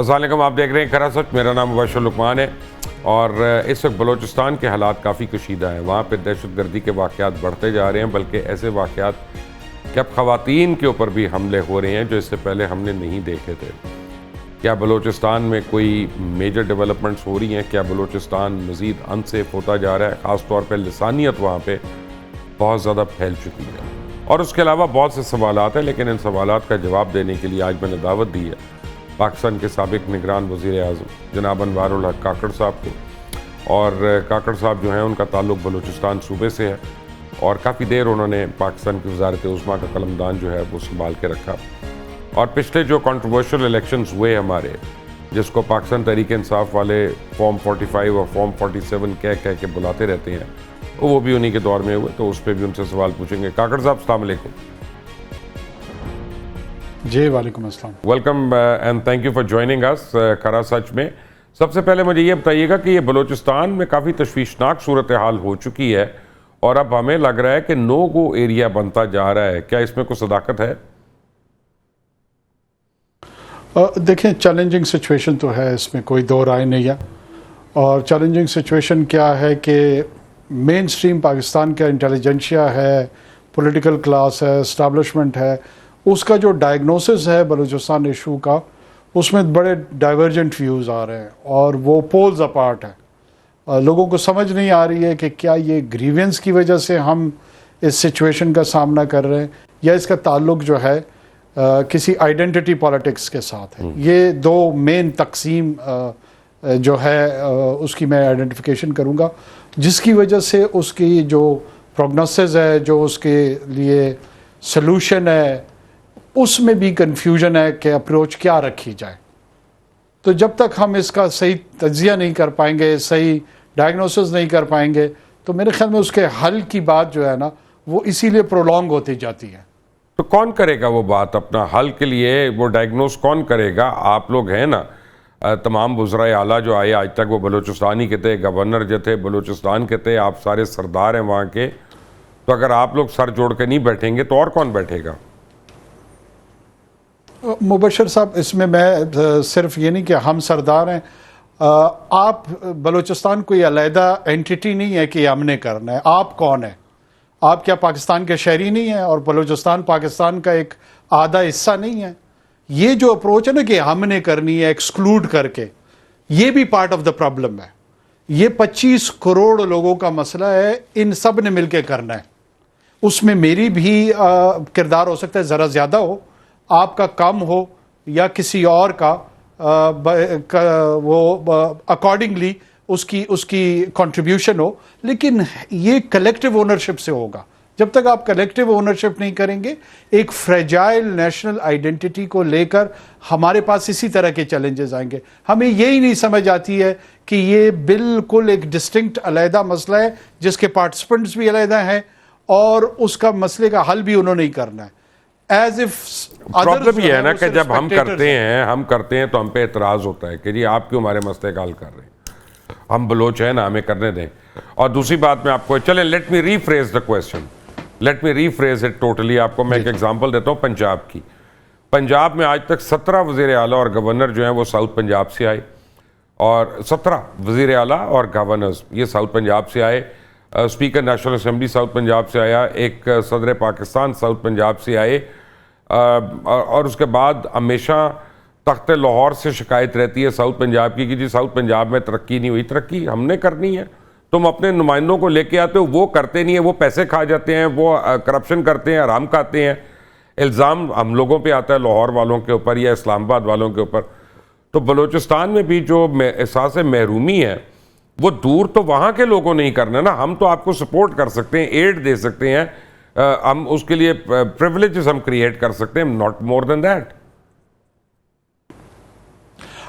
السلام علیکم، آپ دیکھ رہے ہیں کھرا سچ. میرا نام مبشر لقمان ہے اور اس وقت بلوچستان کے حالات کافی کشیدہ ہیں. وہاں پہ دہشت گردی کے واقعات بڑھتے جا رہے ہیں، بلکہ ایسے واقعات کہ اب خواتین کے اوپر بھی حملے ہو رہے ہیں جو اس سے پہلے ہم نے نہیں دیکھے تھے. کیا بلوچستان میں کوئی میجر ڈیولپمنٹس ہو رہی ہیں؟ کیا بلوچستان مزید انسیف ہوتا جا رہا ہے؟ خاص طور پہ لسانیت وہاں پہ بہت زیادہ پھیل چکی ہے. اور اس کے علاوہ بہت سے سوالات ہیں، لیکن ان سوالات کا جواب دینے کے لیے آج میں نے دعوت دی ہے پاکستان کے سابق نگران وزیر اعظم جناب انوار الحق کاکڑ صاحب کو. اور کاکڑ صاحب جو ہیں ان کا تعلق بلوچستان صوبے سے ہے اور کافی دیر انہوں نے پاکستان کی وزارت عظمیٰ کا قلمدان جو ہے وہ سنبھال کے رکھا. اور پچھلے جو کنٹروورشل الیکشنز ہوئے ہمارے، جس کو پاکستان تحریک انصاف والے فارم 45 اور فارم 47 کہہ کے بلاتے رہتے ہیں، وہ بھی انہی کے دور میں ہوئے، تو اس پہ بھی ان سے سوال پوچھیں گے. کاکڑ صاحب السلام علیکم. جی وعلیکم السلام. Welcome and thank you for joining اس کھرا سچ میں. سب سے پہلے مجھے یہ بتائیے گا کہ یہ بلوچستان میں کافی تشویشناک صورتحال ہو چکی ہے اور اب ہمیں لگ رہا ہے کہ نو گو ایریا بنتا جا رہا ہے. کیا اس میں کوئی صداقت ہے؟ دیکھیں، چیلنجنگ سچویشن تو ہے، اس میں کوئی دو رائے نہیں ہے. اور چیلنجنگ سچویشن کیا ہے کہ مین سٹریم پاکستان کا انٹیلیجنشیا ہے، پولیٹیکل کلاس ہے، اسٹیبلشمنٹ ہے، اس کا جو ڈائگنوسس ہے بلوچستان ایشو کا، اس میں بڑے ڈائیورجنٹ ویوز آ رہے ہیں اور وہ پولز اپارٹ ہیں. لوگوں کو سمجھ نہیں آ رہی ہے کہ کیا یہ گریوینس کی وجہ سے ہم اس سچویشن کا سامنا کر رہے ہیں یا اس کا تعلق جو ہے کسی آئیڈینٹی پالیٹکس کے ساتھ ہے. یہ دو مین تقسیم جو ہے اس کی میں آئیڈینٹیفیکیشن کروں گا، جس کی وجہ سے اس کی جو پروگنوسس ہے، جو اس کے لیے سلوشن ہے، اس میں بھی کنفیوژن ہے کہ اپروچ کیا رکھی جائے. تو جب تک ہم اس کا صحیح تجزیہ نہیں کر پائیں گے، صحیح ڈائگنوسس نہیں کر پائیں گے، تو میرے خیال میں اس کے حل کی بات جو ہے نا وہ اسی لیے پرولونگ ہوتی جاتی ہے. تو کون کرے گا وہ بات اپنا حل کے لیے؟ وہ ڈائگنوز کون کرے گا؟ آپ لوگ ہیں نا، تمام وزرائے اعلیٰ جو آئے آج تک وہ بلوچستانی کے تھے، گورنر جو تھے بلوچستان کے تھے، آپ سارے سردار ہیں وہاں کے. تو اگر آپ لوگ سر جوڑ کے نہیں بیٹھیں گے تو اور کون بیٹھے گا؟ مبشر صاحب، اس میں صرف یہ نہیں کہ ہم سردار ہیں. آپ بلوچستان کوئی علیحدہ اینٹیٹی نہیں ہے کہ ہم نے کرنا ہے. آپ کون ہیں؟ آپ کیا پاکستان کے شہری نہیں ہیں اور بلوچستان پاکستان کا ایک آدھا حصہ نہیں ہے؟ یہ جو اپروچ ہے نا کہ ہم نے کرنی ہے ایکسکلوڈ کر کے، یہ بھی پارٹ آف دا پرابلم ہے. یہ 25 کروڑ لوگوں کا مسئلہ ہے، ان سب نے مل کے کرنا ہے. اس میں میری بھی کردار ہو سکتا ہے، ذرا زیادہ ہو، آپ کا کم ہو یا کسی اور کا، وہ اکارڈنگلی اس کی کنٹریبیوشن ہو، لیکن یہ کلیکٹیو اونرشپ سے ہوگا. جب تک آپ کلیکٹیو اونرشپ نہیں کریں گے، ایک فریجائل نیشنل آئیڈینٹی کو لے کر ہمارے پاس اسی طرح کے چیلنجز آئیں گے. ہمیں یہی نہیں سمجھ آتی ہے کہ یہ بالکل ایک ڈسٹنکٹ علیحدہ مسئلہ ہے جس کے پارٹیسپنٹس بھی علیحدہ ہیں اور اس کا مسئلے کا حل بھی انہوں نے کرنا ہے. پرابلم یہ ہے نا کہ جب ہم کرتے ہیں تو ہم پہ اعتراض ہوتا ہے کہ جی آپ کیوں ہمارے مسئلے کا حل کر رہے ہیں؟ ہم بلوچ ہیں نا، ہمیں کرنے دیں. اور دوسری بات میں آپ کو چلیں let me rephrase the question, let me rephrase it totally. آپ کو میں ایک ایگزامپل دیتا ہوں پنجاب کی. پنجاب میں آج تک 17 وزیر اعلیٰ اور گورنر جو ہیں وہ ساؤتھ پنجاب سے آئے، اور 17 وزیر اعلیٰ اور گورنرز یہ ساؤتھ پنجاب سے آئے. Speaker national assembly south Punjab سے آیا، ایک صدر پاکستان ساؤتھ پنجاب سے آئے. اور اس کے بعد ہمیشہ تخت لاہور سے شکایت رہتی ہے ساؤتھ پنجاب کی کہ جی ساؤتھ پنجاب میں ترقی نہیں ہوئی. ترقی ہم نے کرنی ہے، تم اپنے نمائندوں کو لے کے آتے ہو، وہ کرتے نہیں ہیں، وہ پیسے کھا جاتے ہیں، وہ کرپشن کرتے ہیں، حرام کھاتے ہیں. الزام ہم لوگوں پہ آتا ہے، لاہور والوں کے اوپر یا اسلام آباد والوں کے اوپر. تو بلوچستان میں بھی جو احساس محرومی ہے وہ دور تو وہاں کے لوگوں نے ہی کرنا نا. ہم تو آپ کو سپورٹ کر سکتے ہیں، ایڈ دے سکتے ہیں، ہم اس کے لیے پریولیجز ہم کریٹ کر سکتے ہیں، ناٹ مور دین دیٹ.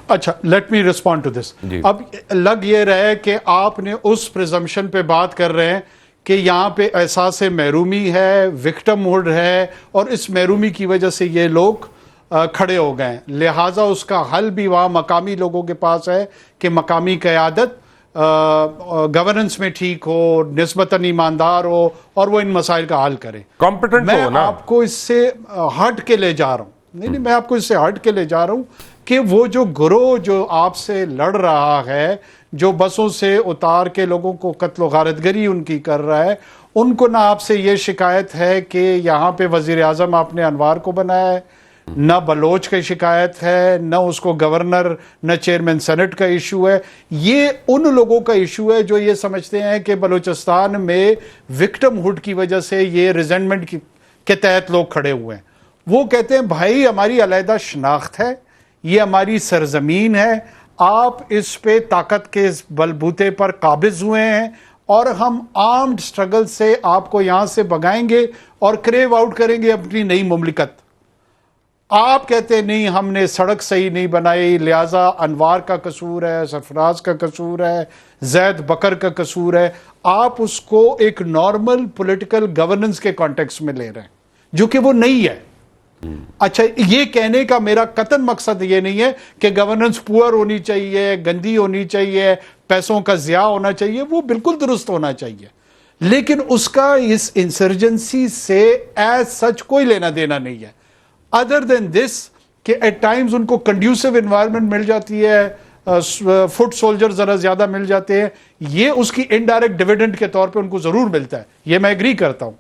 اچھا، let me respond to this. اب لگ یہ رہے کہ آپ نے اس پریزمپشن پہ بات کر رہے ہیں کہ یہاں پہ احساس محرومی ہے، وکٹم ہوڈ ہے، اور اس محرومی کی وجہ سے یہ لوگ کھڑے ہو گئے ہیں، لہٰذا اس کا حل بھی وہاں مقامی لوگوں کے پاس ہے کہ مقامی قیادت گورننس میں ٹھیک ہو، نسبتاً ایماندار ہو اور وہ ان مسائل کا حل کرے. کمپٹنٹ میں آپ کو اس سے ہٹ کے لے جا رہا ہوں. نہیں میں آپ کو اس سے ہٹ کے لے جا رہا ہوں کہ وہ جو گروہ جو آپ سے لڑ رہا ہے, جو بسوں سے اتار کے لوگوں کو قتل و غارتگری ان کی کر رہا ہے, ان کو نہ آپ سے یہ شکایت ہے کہ یہاں پہ وزیر اعظم آپ نے انوار کو بنایا ہے, نہ بلوچ کی شکایت ہے, نہ اس کو گورنر, نہ چیئرمین سینٹ کا ایشو ہے. یہ ان لوگوں کا ایشو ہے جو یہ سمجھتے ہیں کہ بلوچستان میں وکٹم ہوڈ کی وجہ سے یہ ریزنٹمنٹ کے تحت لوگ کھڑے ہوئے ہیں. وہ کہتے ہیں بھائی ہماری علیحدہ شناخت ہے, یہ ہماری سرزمین ہے, آپ اس پہ طاقت کے بلبوتے پر قابض ہوئے ہیں اور ہم آرمڈ سٹرگل سے آپ کو یہاں سے بگائیں گے اور کریو آؤٹ کریں گے اپنی نئی مملکت. آپ کہتے ہیں نہیں ہم نے سڑک صحیح نہیں بنائی, لہٰذا انوار کا قصور ہے, سرفراز کا قصور ہے, زید بکر کا قصور ہے. آپ اس کو ایک نارمل پولیٹیکل گورننس کے کانٹیکس میں لے رہے ہیں جو کہ وہ نہیں ہے. اچھا, یہ کہنے کا میرا قطعاً مقصد یہ نہیں ہے کہ گورننس پور ہونی چاہیے, گندی ہونی چاہیے, پیسوں کا ضیاع ہونا چاہیے, وہ بالکل درست ہونا چاہیے, لیکن اس کا اس انسرجنسی سے ایز سچ کوئی لینا دینا نہیں ہے. ادر دین دس کہ ایٹ ٹائمز ان کو کنڈیوسو انوائرمنٹ مل جاتی ہے, فٹ سولجر ذرا زیادہ مل جاتے ہیں, یہ اس کی انڈائریکٹ ڈویڈنڈ کے طور پہ ان کو ضرور ملتا ہے, یہ میں ایگری کرتا ہوں.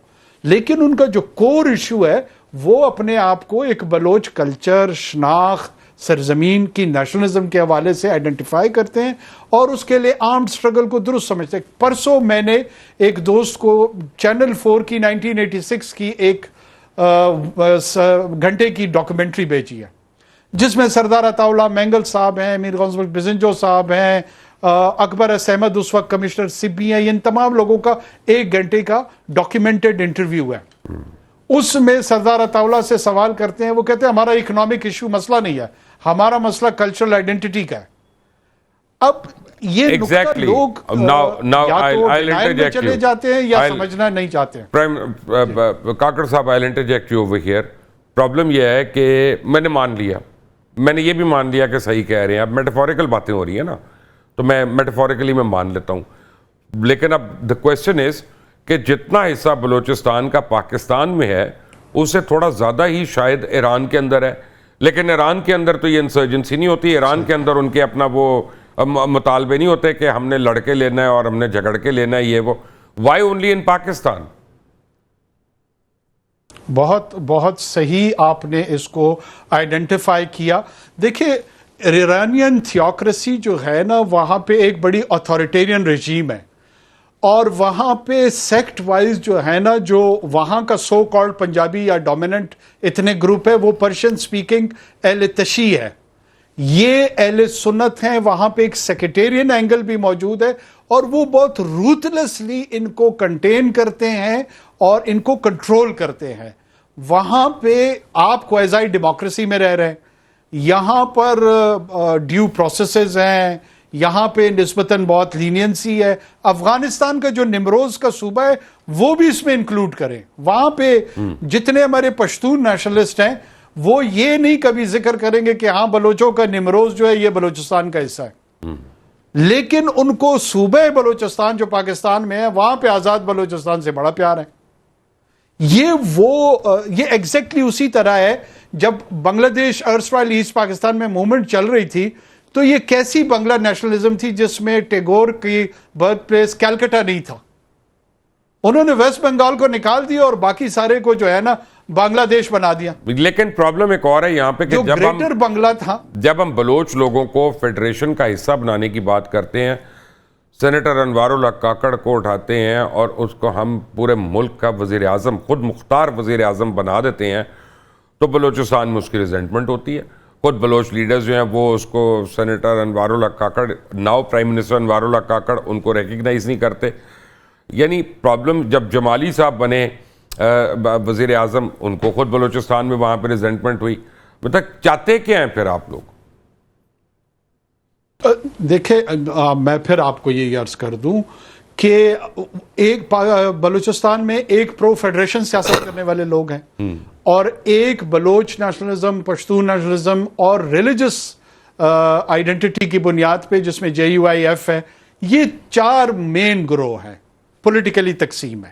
لیکن ان کا جو کور ایشو ہے وہ اپنے آپ کو ایک بلوچ کلچر, شناخت, سرزمین کی نیشنلزم کے حوالے سے آئیڈینٹیفائی کرتے ہیں اور اس کے لیے آرمڈ سٹرگل کو درست سمجھتے ہیں. پرسوں میں نے ایک دوست کو چینل 4 کی 1986 کی ایک گھنٹے کی ڈاکومنٹری بھیجی ہے جس میں سردار عطا اللہ مینگل صاحب ہیں, میر غوث بزنجو صاحب ہیں, اکبر ایس احمد اس وقت کمشنر سبی ہیں, ان تمام لوگوں کا 1 گھنٹے کا ڈاکیومنٹڈ انٹرویو ہے. اس میں سردار عطا اللہ سے سوال کرتے ہیں, وہ کہتے ہیں ہمارا اکنامک ایشو مسئلہ نہیں ہے, ہمارا مسئلہ کلچرل آئیڈینٹی کا ہے. اب یہ نقطہ لوگ یا تو ڈینائل میں چلے جاتے ہیں یا سمجھنا نہیں چاہتے ہیں. کاکڑ صاحب, I'll interject you over here. Problem یہ ہے کہ میں نے مان لیا, میں نے یہ بھی مان لیا کہ صحیح کہہ رہے ہیں. اب میٹافوریکل باتیں ہو رہی ہیں نا, تو میں میٹافوریکلی میں مان لیتا ہوں. لیکن اب the question is کہ جتنا حصہ بلوچستان کا پاکستان میں ہے اس سے تھوڑا زیادہ ہی شاید ایران کے اندر ہے, لیکن ایران کے اندر تو یہ انسرجنسی نہیں ہوتی. ایران کے اندر ان کے اپنا وہ مطالبے نہیں ہوتے کہ ہم نے لڑ کے لینا ہے اور ہم نے جھگڑ کے لینا ہے, یہ وہ. Why only in Pakistan? بہت بہت صحیح آپ نے اس کو آئیڈینٹیفائی کیا. دیکھیں ایرانین تھیوکریسی جو ہے نا, وہاں پہ ایک بڑی اتھارٹیرین رجیم ہے اور وہاں پہ سیکٹ وائز جو ہے نا, جو وہاں کا سو کالڈ پنجابی یا ڈومیننٹ اتنے گروپ ہے وہ پرشین سپیکنگ اہل تشیع ہے, یہ اہل سنت ہیں. وہاں پہ ایک سیکٹیرین اینگل بھی موجود ہے اور وہ بہت روتھلیسلی ان کو کنٹین کرتے ہیں اور ان کو کنٹرول کرتے ہیں. وہاں پہ آپ کوائزائی ڈیموکریسی میں رہ رہے ہیں, یہاں پر ڈیو پروسیسز ہیں, یہاں پہ نسبتاً بہت لینینسی ہے. افغانستان کا جو نمروز کا صوبہ ہے وہ بھی اس میں انکلوڈ کریں. وہاں پہ جتنے ہمارے پشتون نیشنلسٹ ہیں وہ یہ نہیں کبھی ذکر کریں گے کہ ہاں بلوچوں کا نمروز جو ہے یہ بلوچستان کا حصہ ہے, لیکن ان کو صوبہ بلوچستان جو پاکستان میں ہے وہاں پہ آزاد بلوچستان سے بڑا پیار ہے. یہ ایگزیکٹلی اسی طرح ہے جب بنگلہ دیش ارسوائل ایسٹ پاکستان میں موومنٹ چل رہی تھی تو یہ کیسی بنگلہ نیشنلزم تھی جس میں ٹیگور کی برتھ پلیس کیلکٹا نہیں تھا. انہوں نے ویسٹ بنگال کو نکال دیا اور باقی سارے کو جو ہے نا بنگلہ دیش بنا دیا. لیکن پرابلم ایک اور ہے یہاں پہ کہ جو گریٹر بنگلہ تھا, جب ہم بلوچ لوگوں کو فیڈریشن کا حصہ بنانے کی بات کرتے ہیں, سینیٹر انوار اللہ کاکڑ کو اٹھاتے ہیں اور اس کو ہم پورے ملک کا وزیر اعظم, خود مختار وزیر اعظم بنا دیتے ہیں, تو بلوچستان میں اس کی ریزنٹمنٹ ہوتی ہے. خود بلوچ لیڈرز جو ہیں وہ اس کو سینیٹر انوار اللہ کاکڑ, ناؤ پرائم منسٹر انوار اللہ کاکڑ, ان کو ریکگنائز نہیں کرتے. یعنی پرابلم جب جمالی صاحب بنے وزیر اعظم, ان کو خود بلوچستان میں وہاں پہ ریزنٹمنٹ ہوئی. مطلب چاہتے کیا ہیں پھر آپ لوگ؟ دیکھیں میں پھر آپ کو یہ عرض کر دوں کہ ایک بلوچستان میں ایک پرو فیڈریشن سیاست کرنے والے لوگ ہیں اور ایک بلوچ نیشنلزم, پشتون نیشنلزم اور ریلیجس آئیڈینٹی کی بنیاد پہ جس میں JUIF ہے. یہ 4 مین گروہ ہیں, پولیٹیکلی تقسیم ہے.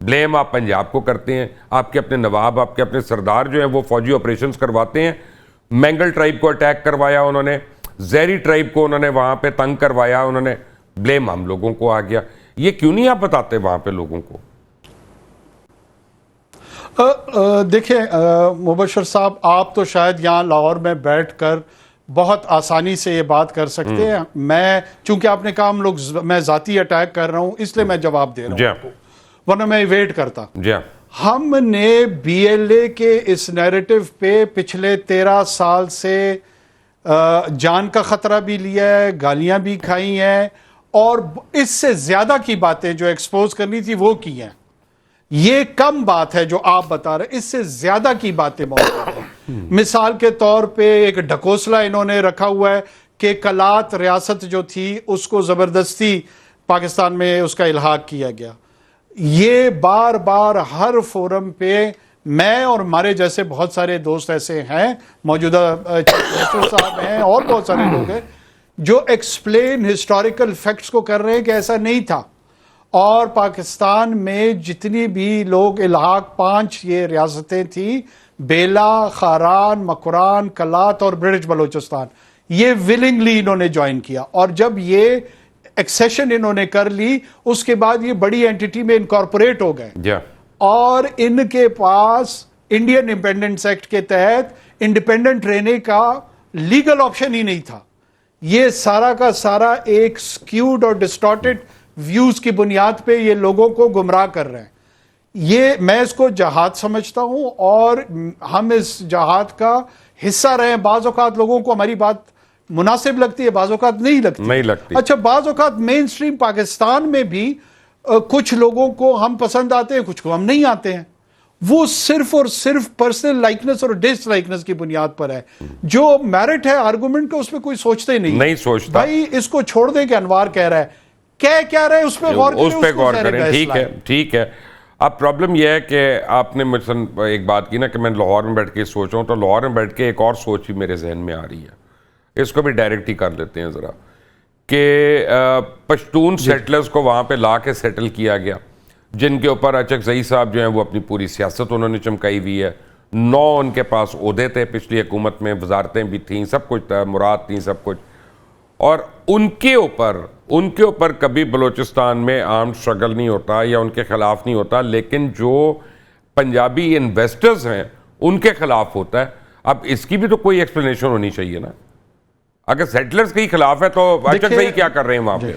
بلیم آپ پنجاب کو کرتے ہیں. آپ کے اپنے نواب, آپ کے اپنے سردار جو ہیں وہ فوجی آپریشنز کرواتے ہیں. مینگل ٹرائب کو اٹیک کروایا انہوں نے, زیری ٹرائب کو انہوں نے وہاں پہ تنگ کروایا انہوں نے, بلیم ہم لوگوں کو آ گیا. یہ کیوں نہیں آپ بتاتے وہاں پہ لوگوں کو؟ دیکھیں مبشر صاحب, آپ تو شاید یہاں لاہور میں بیٹھ کر بہت آسانی سے یہ بات کر سکتے ہیں. میں چونکہ آپ نے کہا ہم لوگ, میں ذاتی اٹیک کر رہا ہوں اس لیے میں جواب دے رہا ہوں آپ کو, ورنہ میں ویٹ کرتا. ہم نے بی ایل اے کے اس نیریٹو پہ پچھلے 13 سال سے جان کا خطرہ بھی لیا ہے, گالیاں بھی کھائی ہیں, اور اس سے زیادہ کی باتیں جو ایکسپوز کرنی تھی وہ کی ہیں. یہ کم بات ہے جو آپ بتا رہے, اس سے زیادہ کی باتیں موجود ہیں. مثال کے طور پہ ایک ڈھکوسلا انہوں نے رکھا ہوا ہے کہ کلات ریاست جو تھی اس کو زبردستی پاکستان میں اس کا الحاق کیا گیا. یہ بار بار ہر فورم پہ میں اور ہمارے جیسے بہت سارے دوست ایسے ہیں, موجودہ چیف منسٹر صاحب ہیں اور بہت سارے لوگ ہیں جو ایکسپلین ہسٹوریکل فیکٹس کو کر رہے ہیں کہ ایسا نہیں تھا. اور پاکستان میں جتنی بھی لوگ الحاق 5 یہ ریاستیں تھیں, بیلا, خاران, مکران, کلات اور برٹش بلوچستان, یہ ولنگلی انہوں نے جوائن کیا. اور جب یہ ایکسیشن انہوں نے کر لی اس کے بعد یہ بڑی اینٹیٹی میں انکارپوریٹ ہو گئے, اور ان کے پاس انڈین انڈیپینڈنس ایکٹ کے تحت انڈیپینڈنٹ رہنے کا لیگل آپشن ہی نہیں تھا. یہ سارا کا سارا ایک سکیوڈ اور ڈسٹارٹڈ ویوز کی بنیاد پہ یہ لوگوں کو گمراہ کر رہے ہیں. یہ میں اس کو جہاد سمجھتا ہوں, اور ہم اس جہاد کا حصہ رہے ہیں. بعض اوقات لوگوں کو ہماری بات مناسب لگتی ہے, بعض اوقات نہیں لگتی. اچھا, بعض اوقات مین سٹریم پاکستان میں بھی کچھ لوگوں کو ہم پسند آتے ہیں, کچھ کو ہم نہیں آتے ہیں. وہ صرف اور صرف پرسنل لائکنس اور ڈس لائکنس کی بنیاد پر ہے. جو میرٹ ہے آرگومنٹ کا اس پہ کوئی سوچتے ہی نہیں سوچتا. بھائی اس کو چھوڑ دیں کہ انوار کہہ رہا ہے, کیا رہے اس پہ غور کریں. ٹھیک ہے. اب پرابلم یہ ہے کہ آپ نے مجھ سے ایک بات کی نا کہ میں لاہور میں بیٹھ کے سوچ رہا ہوں, تو لاہور میں بیٹھ کے ایک اور سوچ بھی میرے ذہن میں آ رہی ہے. اس کو بھی ڈائریکٹ ہی کر لیتے ہیں ذرا, کہ پشتون سیٹلرز کو وہاں پہ لا کے سیٹل کیا گیا, جن کے اوپر اچکزئی صاحب جو ہیں وہ اپنی پوری سیاست انہوں نے چمکائی ہوئی ہے. 9 ان کے پاس عہدے تھے پچھلی حکومت میں, وزارتیں بھی تھیں, سب کچھ تھا, مراد تھیں, سب کچھ. اور ان کے اوپر کبھی بلوچستان میں آرم سٹرگل نہیں ہوتا یا ان کے خلاف نہیں ہوتا, لیکن جو پنجابی انویسٹرز ہیں ان کے خلاف ہوتا ہے. اب اس کی بھی تو کوئی ایکسپلینیشن ہونی چاہیے نا. اگر سیٹلرز کے خلاف ہے تو اچکزئی کیا کر رہے ہیں وہاں پہ؟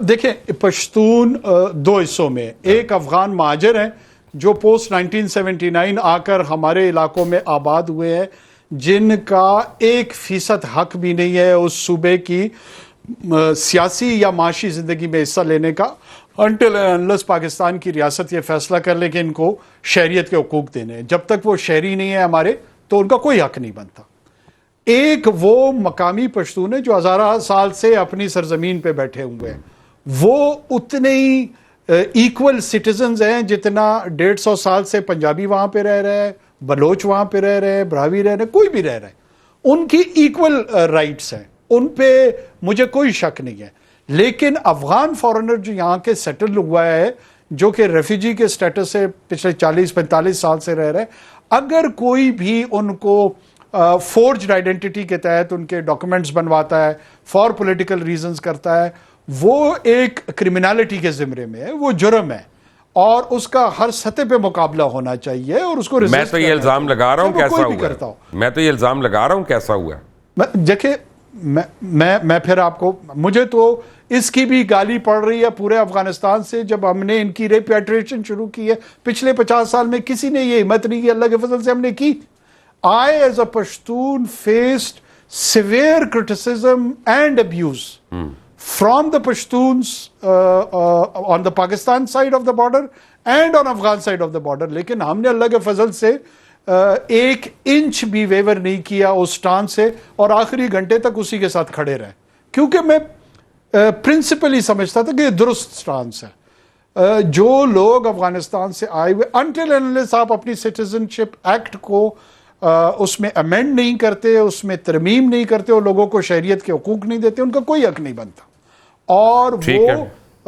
دیکھیں, پشتون 2 حصوں میں, ایک افغان مہاجر ہیں جو پوسٹ 1979 آ کر ہمارے علاقوں میں آباد ہوئے ہیں, جن کا 1% حق بھی نہیں ہے اس صوبے کی سیاسی یا معاشی زندگی میں حصہ لینے کا, انٹل انلیس پاکستان کی ریاست یہ فیصلہ کر لے کہ ان کو شہریت کے حقوق دینے ہیں. جب تک وہ شہری نہیں ہے ہمارے تو ان کا کوئی حق نہیں بنتا. ایک وہ مقامی پشتون ہے جو ہزارہ سال سے اپنی سرزمین پہ بیٹھے ہوئے ہیں, وہ اتنے ہی ایکول سٹیزنز ہیں جتنا 150 سال سے پنجابی وہاں پہ رہ رہے ہیں, بلوچ وہاں پہ رہ رہے ہیں, براوی رہ رہے ہیں, کوئی بھی رہ رہا ہے. ان کی ایکول رائٹس ہیں, ان پہ مجھے کوئی شک نہیں ہے. لیکن افغان فارنر جو یہاں کے سیٹل ہوا ہے, جو کہ ریفیوجی کے سٹیٹس سے پچھلے 40-45 سال سے رہ رہے ہیں, اگر کوئی بھی ان کو فورجڈ آئیڈینٹی کے تحت ان کے ڈاکومنٹس بنواتا ہے, فار پولیٹیکل ریزنز کرتا ہے, وہ ایک کرمنالٹی کے زمرے میں ہے, وہ جرم ہے, اور اس کا ہر سطح پہ مقابلہ ہونا چاہیے. اور اس کو میں تو یہ الزام لگا رہا ہوں کیسا ہوا, میں تو یہ الزام لگا رہا ہوں کیسا ہوا. دیکھیں, میں پھر آپ کو, مجھے تو اس کی بھی گالی پڑ رہی ہے پورے افغانستان سے. جب ہم نے ان کی ریپیٹریشن شروع کی ہے پچھلے 50 سال میں, کسی نے یہ ہمت نہیں کی, اللہ کے فضل سے ہم نے کی. I as a Pashtun faced severe criticism and abuse from the Pashtuns on the Pakistan side of the border and on Afghan side of the border. لیکن ہم نے اللہ کے فضل سے 1 انچ بھی ویور نہیں کیا اس سٹان سے, اور آخری گھنٹے تک اسی کے ساتھ کھڑے رہے, کیونکہ میں پرنسپلی سمجھتا تھا کہ یہ درست سٹانس ہے. جو لوگ افغانستان سے آئے ہوئے, انٹل انلیس آپ اپنی سٹیزن شپ ایکٹ کو اس میں امینڈ نہیں کرتے, اس میں ترمیم نہیں کرتے, اور لوگوں کو شہریت کے حقوق نہیں دیتے, ان کا کوئی حق نہیں بنتا. اور وہ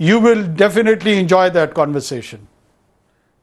you will definitely enjoy that conversation.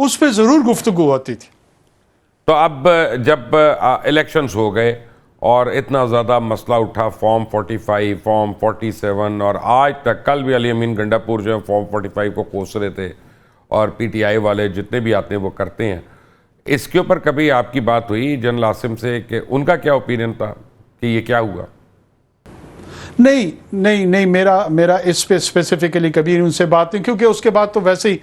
اس پہ ضرور گفتگو ہوتی تھی. تو اب جب الیکشنز ہو گئے اور اتنا زیادہ مسئلہ اٹھا فارم 45 فارم 47 اور آج تک کل بھی علی امین گنڈا پور جو ہے فارم 45 کو کوس رہے تھے اور پی ٹی آئی والے جتنے بھی آتے ہیں وہ کرتے ہیں. اس کے اوپر کبھی آپ کی بات ہوئی جنرل عاصم سے کہ ان کا کیا اوپینین تھا کہ یہ کیا ہوا؟ نہیں میرا اس پہ اسپیسیفکلی کبھی ان سے بات نہیں, کیونکہ اس کے بعد تو ویسے ہی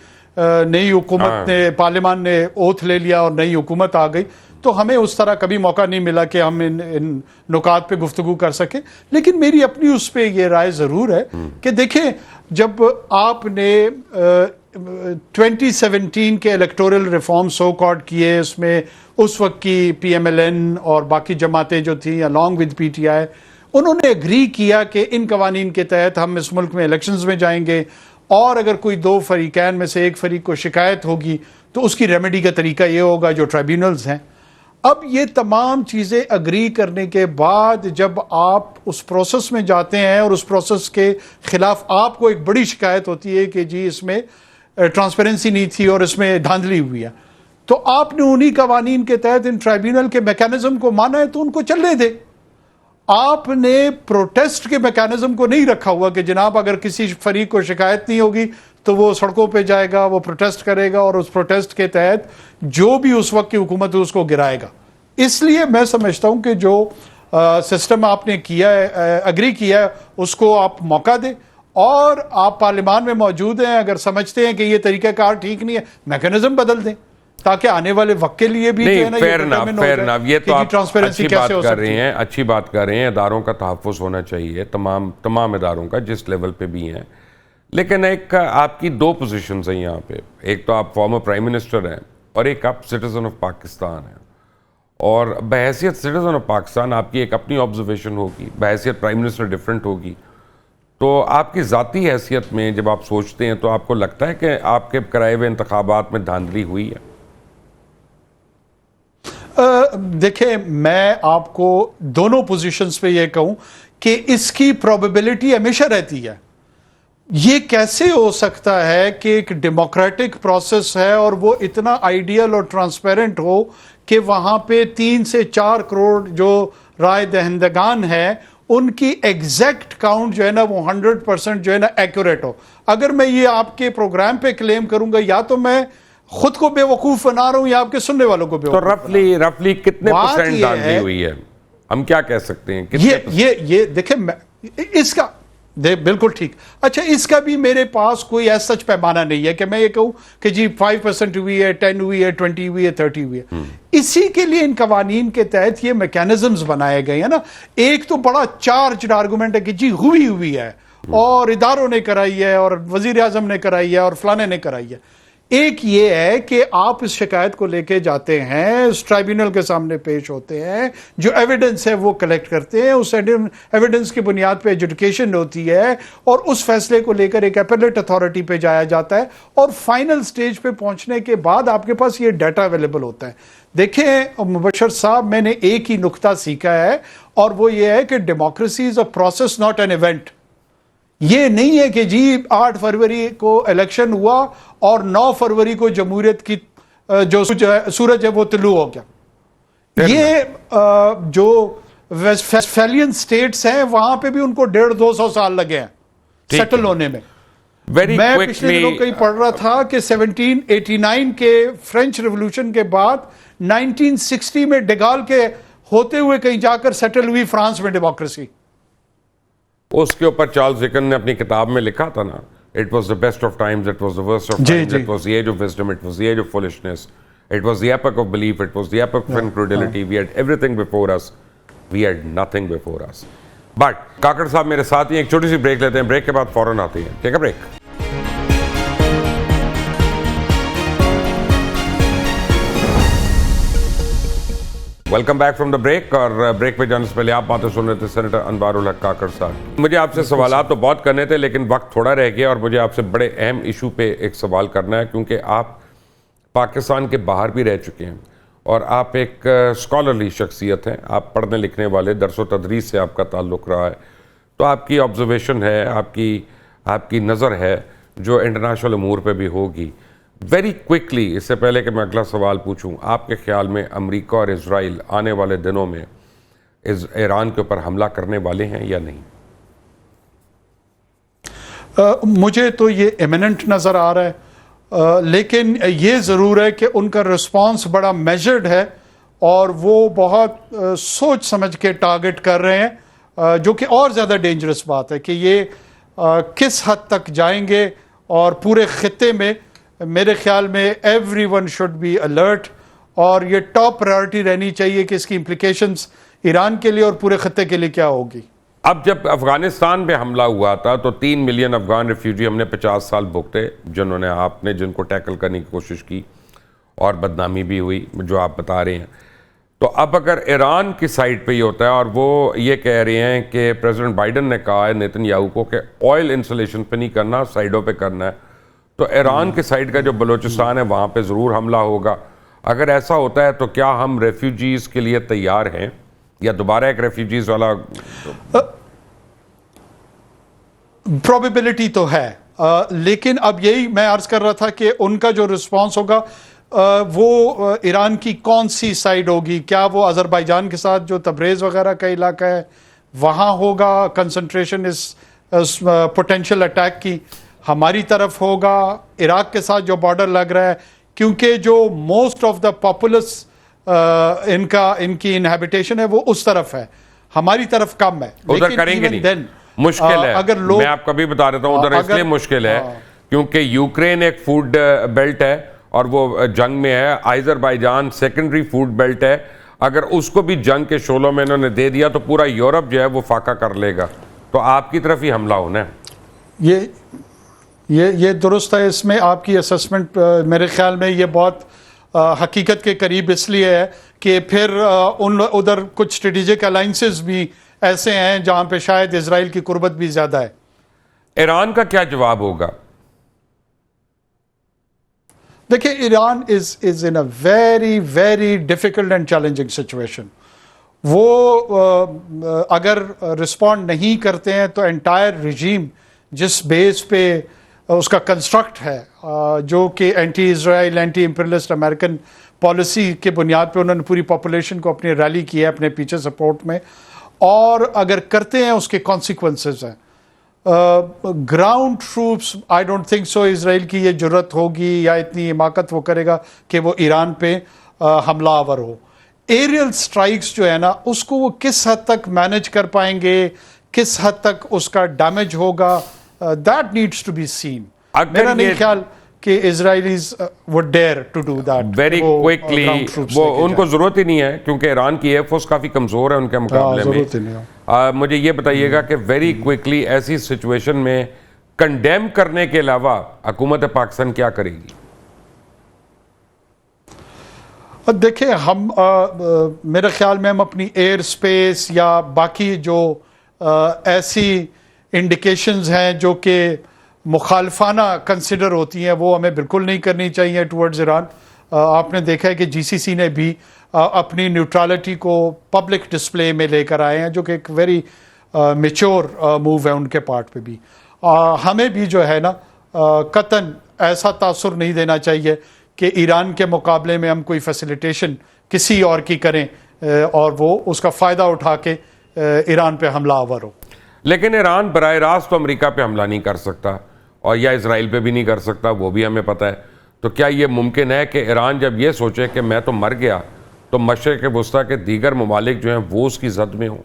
نئی حکومت نے پارلیمان نے اوتھ لے لیا اور نئی حکومت آ گئی, تو ہمیں اس طرح کبھی موقع نہیں ملا کہ ہم ان نکات پہ گفتگو کر سکیں. لیکن میری اپنی اس پہ یہ رائے ضرور ہے کہ دیکھیں جب آپ نے 2017 کے الیکٹورل ریفارم سو کالڈ کیے, اس میں اس وقت کی پی ایم ایل این اور باقی جماعتیں جو تھیں along with P T I, انہوں نے اگری کیا کہ ان قوانین کے تحت ہم اس ملک میں الیکشنز میں جائیں گے, اور اگر کوئی دو فریقین میں سے ایک فریق کو شکایت ہوگی تو اس کی ریمیڈی کا طریقہ یہ ہوگا جو ٹرائبیونلز ہیں. اب یہ تمام چیزیں اگری کرنے کے بعد جب آپ اس پروسیس میں جاتے ہیں اور اس پروسیس کے خلاف آپ کو ایک بڑی شکایت ہوتی ہے کہ جی اس میں ٹرانسپیرنسی نہیں تھی اور اس میں دھاندلی ہوئی ہے, تو آپ نے انہی قوانین کے تحت ان ٹرائبیونل کے میکینزم کو مانا ہے تو ان کو چلنے دیں. آپ نے پروٹیسٹ کے میکینزم کو نہیں رکھا ہوا کہ جناب اگر کسی فریق کو شکایت نہیں ہوگی تو وہ سڑکوں پہ جائے گا, وہ پروٹیسٹ کرے گا اور اس پروٹیسٹ کے تحت جو بھی اس وقت کی حکومت ہے اس کو گرائے گا. اس لیے میں سمجھتا ہوں کہ جو سسٹم آپ نے کیا ہے, اگری کیا ہے, اس کو آپ موقع دیں, اور آپ پارلیمان میں موجود ہیں, اگر سمجھتے ہیں کہ یہ طریقہ کار ٹھیک نہیں ہے بدل بدل دیں تاکہ آنے والے وقت کے لیے بھی فیر ناف یہ تو آپ اچھی بات کر رہے ہیں, اچھی بات کر رہے ہیں. اداروں کا تحفظ ہونا چاہیے تمام اداروں کا جس لیول پہ بھی ہیں. لیکن ایک آپ کی دو پوزیشنز ہیں یہاں پہ, ایک تو آپ فارمر پرائم منسٹر ہیں اور ایک آپ سٹیزن آف پاکستان ہیں, اور بحیثیت سٹیزن آف پاکستان آپ کی ایک اپنی آبزرویشن ہوگی, بحیثیت پرائم منسٹر ڈیفرنٹ ہوگی. تو آپ کی ذاتی حیثیت میں جب آپ سوچتے ہیں تو آپ کو لگتا ہے کہ آپ کے کرائے ہوئے انتخابات میں دھاندلی ہوئی ہے؟ دیکھیں میں آپ کو دونوں پوزیشنز پہ یہ کہوں کہ اس کی پروبیبلٹی ہمیشہ رہتی ہے. یہ کیسے ہو سکتا ہے کہ ایک ڈیموکریٹک پروسیس ہے اور وہ اتنا آئیڈیل اور ٹرانسپیرنٹ ہو کہ وہاں پہ 3 سے 4 کروڑ جو رائے دہندگان ہیں ان کی ایگزیکٹ کاؤنٹ جو ہے نا وہ 100% جو ہے نا ایکوریٹ ہو. اگر میں یہ آپ کے پروگرام پہ کلیم کروں گا یا تو میں خود کو بے وقوف بنا رہا ہوں یا آپ کے سننے والوں کو بے وقوف. تو رفلی کتنے پرسنٹ دھاندلی ہوئی ہے, ہم کیا کہہ سکتے ہیں؟ یہ دیکھیں اس کا بالکل ٹھیک. اچھا اس کا بھی میرے پاس کوئی ایسا سچ پیمانہ نہیں ہے کہ میں یہ کہوں کہ جی 5% ہوئی ہے, 10 ہوئی ہے, 20 ہوئی ہے, 30 ہوئی ہے. اسی کے لیے ان قوانین کے تحت یہ میکینزمز بنائے گئے ہیں نا. ایک تو بڑا چارجڈ آرگومنٹ ہے کہ جی ہوئی ہے اور اداروں نے کرائی ہے اور وزیر اعظم نے کرائی ہے اور فلانے نے کرائی ہے. ایک یہ ہے کہ آپ اس شکایت کو لے کے جاتے ہیں, اس ٹرائبیونل کے سامنے پیش ہوتے ہیں, جو ایویڈنس ہے وہ کلیکٹ کرتے ہیں, اس ایویڈنس کی بنیاد پہ ایجوڈیکیشن ہوتی ہے اور اس فیصلے کو لے کر ایک اپیلیٹ اتھارٹی پہ جایا جاتا ہے, اور فائنل سٹیج پہ پہنچنے کے بعد آپ کے پاس یہ ڈیٹا اویلیبل ہوتا ہے. دیکھیں مبشر صاحب, میں نے ایک ہی نقطہ سیکھا ہے اور وہ یہ ہے کہ democracy is a process not an event. یہ نہیں ہے کہ جی 8 فروری کو الیکشن ہوا اور 9 فروری کو جمہوریت کی جو سورج ہے وہ طلوع ہو گیا. یہ جو ویسٹفیلین سٹیٹس ہیں وہاں پہ بھی ان کو 150-200 سال لگے ہیں سیٹل ہونے میں. میں پچھلے دنوں کہیں پڑھ رہا تھا کہ 1789 کے فرینچ ریولوشن کے بعد 1960 میں ڈیگال کے ہوتے ہوئے کہیں جا کر سیٹل ہوئی فرانس میں ڈیموکریسی. اس کے اوپر چارلز ڈکن نے اپنی کتاب میں لکھا تھا نا, it was the best of times, it was the worst of times, it was the age of wisdom, it was the age of foolishness, it was the epoch of belief, it was the epoch of incredulity. We had everything before us, we had nothing before us. But Kakar صاحب میرے ساتھ ہی, ایک چھوٹی سی break لیتے ہیں, break کے بعد فوراً آتے ہیں. ٹھیک ہے break. Welcome back from the break. اور بریک پہ جانے سے پہلے آپ باتیں سن رہے تھے سینیٹر انوار الحق کاکڑ صاحب. مجھے آپ سے سوالات تو بہت کرنے تھے لیکن وقت تھوڑا رہ گیا, اور مجھے آپ سے بڑے اہم ایشو پہ ایک سوال کرنا ہے, کیونکہ آپ پاکستان کے باہر بھی رہ چکے ہیں اور آپ ایک اسکالرلی شخصیت ہیں, آپ پڑھنے لکھنے والے, درس و تدریس سے آپ کا تعلق رہا ہے, تو آپ کی آبزرویشن ہے, آپ کی نظر ہے جو انٹرنیشنل امور پہ بھی ہوگی. ویری کوئکلی، اس سے پہلے کہ میں اگلا سوال پوچھوں، آپ کے خیال میں امریکہ اور اسرائیل آنے والے دنوں میں ایران کے اوپر حملہ کرنے والے ہیں یا نہیں؟ مجھے تو یہ ایمیننٹ نظر آ رہا ہے، لیکن یہ ضرور ہے کہ ان کا رسپانس بڑا میجرڈ ہے اور وہ بہت سوچ سمجھ کے ٹارگٹ کر رہے ہیں، جو کہ اور زیادہ ڈینجرس بات ہے کہ یہ کس حد تک جائیں گے. اور پورے خطے میں میرے خیال میں everyone should be alert, اور یہ ٹاپ پرائرٹی رہنی چاہیے کہ اس کی امپلیکیشنز ایران کے لیے اور پورے خطے کے لیے کیا ہوگی. اب جب افغانستان پہ حملہ ہوا تھا تو 3 ملین افغان ریفیوجی ہم نے 50 سال بھگتے، جنہوں نے آپ نے جن کو ٹیکل کرنے کی کوشش کی اور بدنامی بھی ہوئی جو آپ بتا رہے ہیں. تو اب اگر ایران کی سائڈ پہ یہ ہوتا ہے اور وہ یہ کہہ رہے ہیں کہ پریزیڈنٹ بائیڈن نے کہا ہے نیتن یاہو کو کہ آئل انسولیشن پہ نہیں کرنا، سائڈوں پہ کرنا ہے، تو ایران کی سائڈ کا جو بلوچستان ہے وہاں پہ ضرور حملہ ہوگا. اگر ایسا ہوتا ہے تو کیا ہم ریفیوجیز کے لیے تیار ہیں یا دوبارہ ایک ریفیوجیز والا؟ پروبیبلٹی تو ہے، لیکن اب یہی میں عرض کر رہا تھا کہ ان کا جو رسپانس ہوگا وہ ایران کی کون سی سائڈ ہوگی. کیا وہ آذربائیجان کے ساتھ جو تبریز وغیرہ کا علاقہ ہے وہاں ہوگا کنسنٹریشن اس پوٹینشیل اٹیک کی، ہماری طرف ہوگا عراق کے ساتھ جو بارڈر لگ رہا ہے، کیونکہ جو موسٹ آف دا پاپولس ان کی انہیبیٹیشن ہے وہ اس طرف ہے، ہماری طرف کم ہے. ادھر کریں گے نہیں، مشکل ہے. اگر لوگ، میں آپ کو بھی بتا دیتا ہوں، ادھر اس لیے مشکل ہے کیونکہ یوکرین ایک فوڈ بیلٹ ہے اور وہ جنگ میں ہے، آذربائیجان سیکنڈری فوڈ بیلٹ ہے. اگر اس کو بھی جنگ کے شعلوں میں انہوں نے دے دیا تو پورا یورپ جو ہے وہ فاقہ کر لے گا. تو آپ کی طرف ہی حملہ ہونا ہے. یہ درست ہے. اس میں آپ کی اسسمنٹ میرے خیال میں یہ بہت حقیقت کے قریب اس لیے ہے کہ پھر ادھر کچھ اسٹریٹجک الائنسز بھی ایسے ہیں جہاں پہ شاید اسرائیل کی قربت بھی زیادہ ہے. ایران کا کیا جواب ہوگا؟ دیکھیں، Iran is in a very very difficult and challenging situation. وہ اگر رسپونڈ نہیں کرتے ہیں تو انٹائر رجیم جس بیس پہ اس کا کنسٹرکٹ ہے، جو کہ اینٹی اسرائیل اینٹی امپیریلسٹ امریکن پالیسی کے بنیاد پہ انہوں نے پوری پاپولیشن کو اپنی ریلی کی ہے اپنے پیچھے سپورٹ میں، اور اگر کرتے ہیں اس کے کانسیکوینسز ہیں. Ground troops I don't think so Israel کی یہ جرت ہوگی یا اتنی حماقت وہ کرے گا کہ وہ ایران پہ حملہ آور ہو. ایریل سٹرائکس جو ہے نا، اس کو وہ کس حد تک مینج کر پائیں گے، کس حد تک اس کا ڈیمیج ہوگا، that needs to be seen. میرا نہیں خیال کہ Israelis would dare to do that. Very quickly, وہ ان کو ضرورت ہی نہیں ہے کیونکہ ایران کی ایئر فورس کافی کمزور ہے ان کے مقابلے میں. مجھے یہ بتائیے گا کہ ویری کوئکلی ایسی سچویشن میں کنڈیم کرنے کے علاوہ حکومت پاکستان کیا کرے گی؟ دیکھیں، ہم میرے خیال میں ہم اپنی ایئر سپیس یا باقی جو ایسی انڈیکیشنز ہیں جو کہ مخالفانہ کنسیڈر ہوتی ہیں وہ ہمیں بالکل نہیں کرنی چاہیے ٹورڈز ایران. آپ نے دیکھا ہے کہ جی سی سی نے بھی اپنی نیوٹرالٹی کو پبلک ڈسپلے میں لے کر آئے ہیں، جو کہ ایک ویری میچور موو ہے ان کے پارٹ پہ بھی. ہمیں بھی جو ہے نا قطعاً ایسا تاثر نہیں دینا چاہیے کہ ایران کے مقابلے میں ہم کوئی فیسیلیٹیشن کسی اور کی کریں اور وہ اس کا فائدہ اٹھا کے ایران پہ حملہ آور ہو. لیکن ایران براہ راست تو امریکہ پہ حملہ نہیں کر سکتا اور یا اسرائیل پہ بھی نہیں کر سکتا، وہ بھی ہمیں پتہ ہے. تو کیا یہ ممکن ہے کہ ایران جب یہ سوچے کہ میں تو مر گیا تو مشرق وسطیٰ کے دیگر ممالک جو ہیں وہ اس کی زد میں ہوں؟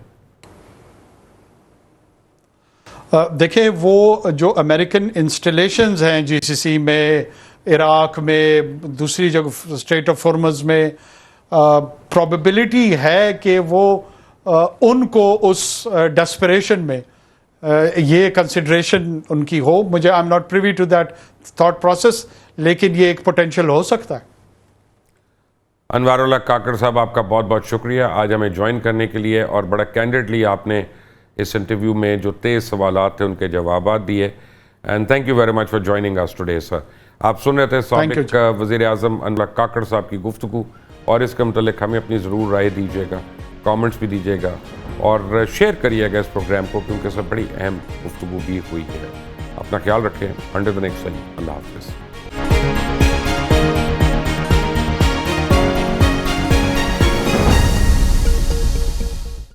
دیکھیں، وہ جو امریکن انسٹالیشنز ہیں جی سی سی میں، عراق میں، دوسری جگہ اسٹریٹ آف ہارمز میں، پروبیبلٹی ہے کہ وہ ان کو اس ڈیسپریشن میں یہ کنسیڈریشن ان کی ہو. مجھے I am not privy to that thought process, لیکن یہ ایک پوٹینشیل ہو سکتا ہے. انوار اللہ کاکڑ صاحب، آپ کا بہت بہت شکریہ آج ہمیں جوائن کرنے کے لیے، اور بڑا کینڈیڈلی آپ نے اس انٹرویو میں جو تیز سوالات تھے ان کے جوابات دیے. And thank you very much for joining اس ٹوڈے سر. آپ سن رہے تھے سابق وزیر اعظم انوار کاکڑ صاحب کی گفتگو، اور اس کے متعلق ہمیں اپنی ضرور رائے دیجیے گا، کامنٹس بھی دیجیے گا اور شیئر کریے گا اس پروگرام کو، کیونکہ سب بڑی اہم گفتگو بھی ہوئی ہے. اپنا خیال رکھیں. انڈر دی نیکسٹ ٹائم، اللہ حافظ.